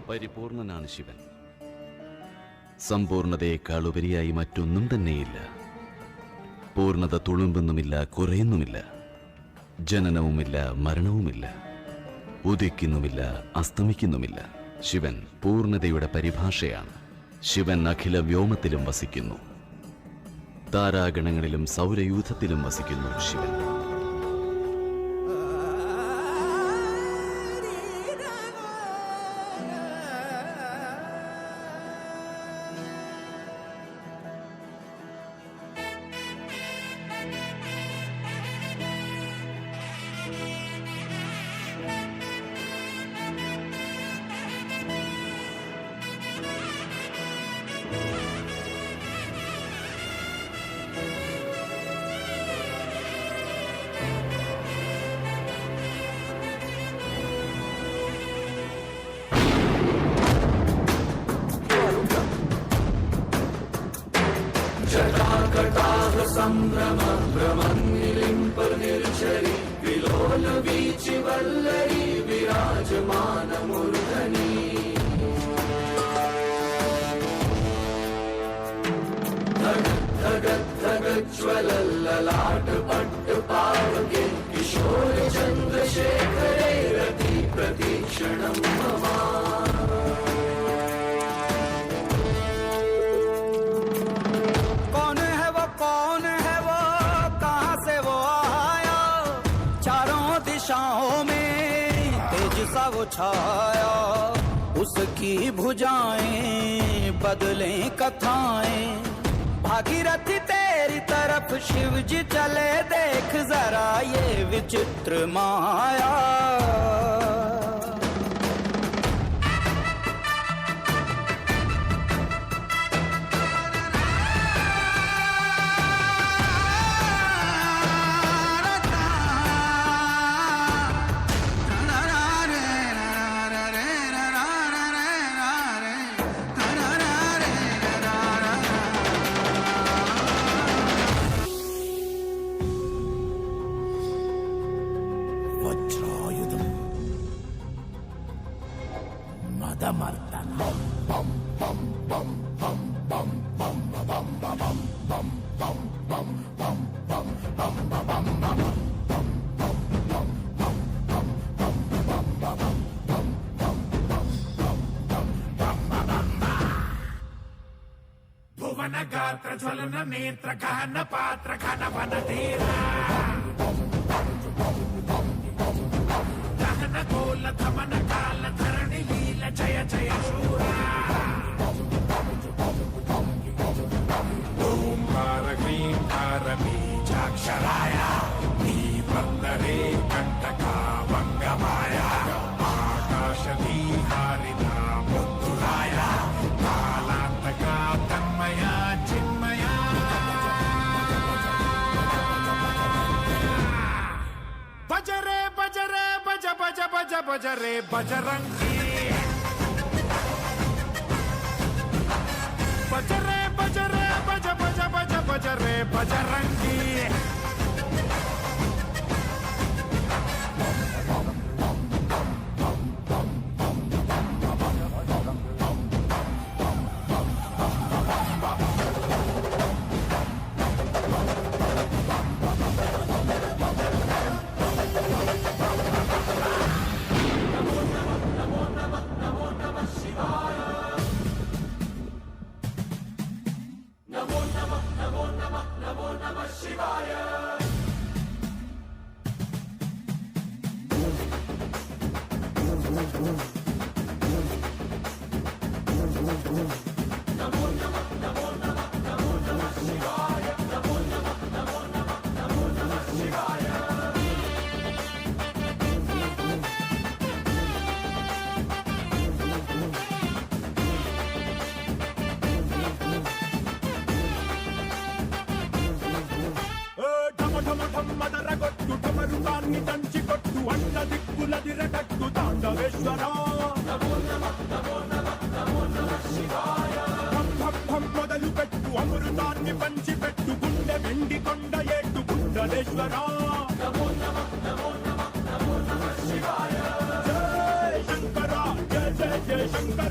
പരിപൂർണനാണ് ശിവൻ. സമ്പൂർണതയേക്കാൾ ഉപരിയായി മറ്റൊന്നും തന്നെയില്ല. പൂർണ്ണത തുളുമ്പുന്നുമില്ല, കുറയുന്നുമില്ല. ജനനവുമില്ല, മരണവുമില്ല. ഉദിക്കുന്നുമില്ല, അസ്തമിക്കുന്നുമില്ല. ശിവൻ പൂർണ്ണതയുടെ പരിഭാഷയാണ്. ശിവൻ അഖില വ്യോമത്തിലും വസിക്കുന്നു. താരാഗണങ്ങളിലും സൗരയൂഥത്തിലും വസിക്കുന്നു ശിവൻ. സംഭ്രമ ഭ്രമന്നിലിംപനിർച്ചരി വിലോല വീചി വല്ലരി വിരാജമാന മൂർധനി ജ്വലല്ലാട്ട് പട്ട് പാവകെ കിശോര ചന്ദ്രശേഖരേ രതി പ്രതീക്ഷണം മമാ. वो छाया उसकी भुजाएं बदले कथाएं. भागीरथी तेरी तरफ शिव जी चले देख जरा ये विचित्र माया. భువన గాత్ర జ్వలన నేత్ర గహన పాత్ర ఘన వన ధీరా దహన గోల ధమన కాల ధరణి లీల జయ జయ శూరా. ఓం భార హ్రీం భార బీజాక్షరాయ నీ వందరే కంటకా వంగమాయ ఆకాశదీ హారిత మృత్యురాయ కాలాంతక తన్మయ చిన్మయ. బజరే బజరే బజ బజ బజ బజరే బజరంగి బజరే బజరే బజ బజ బజ బజరే బజరంగి. మదరగొట్టు ఠమరుగాన్ని దంచి కొట్టు అన్న దిక్కుల దిరగట్టు తాండవేశ్వర. మొదలు పెట్టు అమృతాన్ని పంచి పెట్టు గుండె వెండి కొండ ఏట్టు గుండలేశ్వర. జయ శంకర జయ జయ జయ శంకర.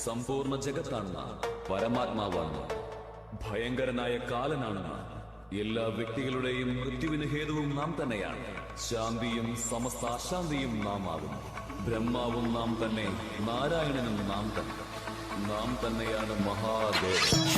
സമ്പൂർണ്ണ ജഗത്താണ് നാം. പരമാത്മാവാണ്. ഭയങ്കരനായ കാലനാണ് നാം. എല്ലാ വ്യക്തികളുടെയും മൃത്യുവിന് ഹേതുവും നാം തന്നെയാണ്. ശാന്തിയും സമസ്ത അശാന്തിയും നാം ആകുന്നു. ബ്രഹ്മാവും നാം തന്നെ, നാരായണനും നാം തന്നെ. നാം തന്നെയാണ് മഹാദേവൻ.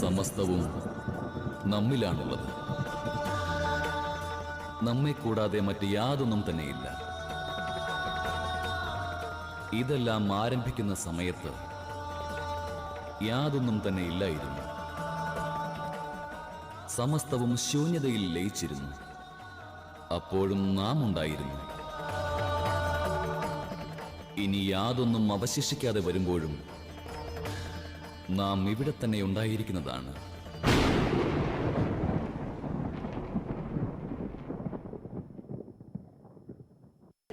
സമസ്തവും നമ്മിലാണുള്ളത്. നമ്മെ കൂടാതെ മറ്റ് യാതൊന്നും തന്നെയില്ല. ഇതെല്ലാം ആരംഭിക്കുന്ന സമയത്ത് യാതൊന്നും തന്നെ ഇല്ലായിരുന്നു. സമസ്തവും ശൂന്യതയിൽ ലയിച്ചിരുന്നു. അപ്പോഴും നാം ഉണ്ടായിരുന്നു. ഇനി യാതൊന്നും അവശേഷിക്കാതെ വരുമ്പോഴും നാം ഇവിടെ തന്നെ ഉണ്ടായിരിക്കുന്നതാണ്.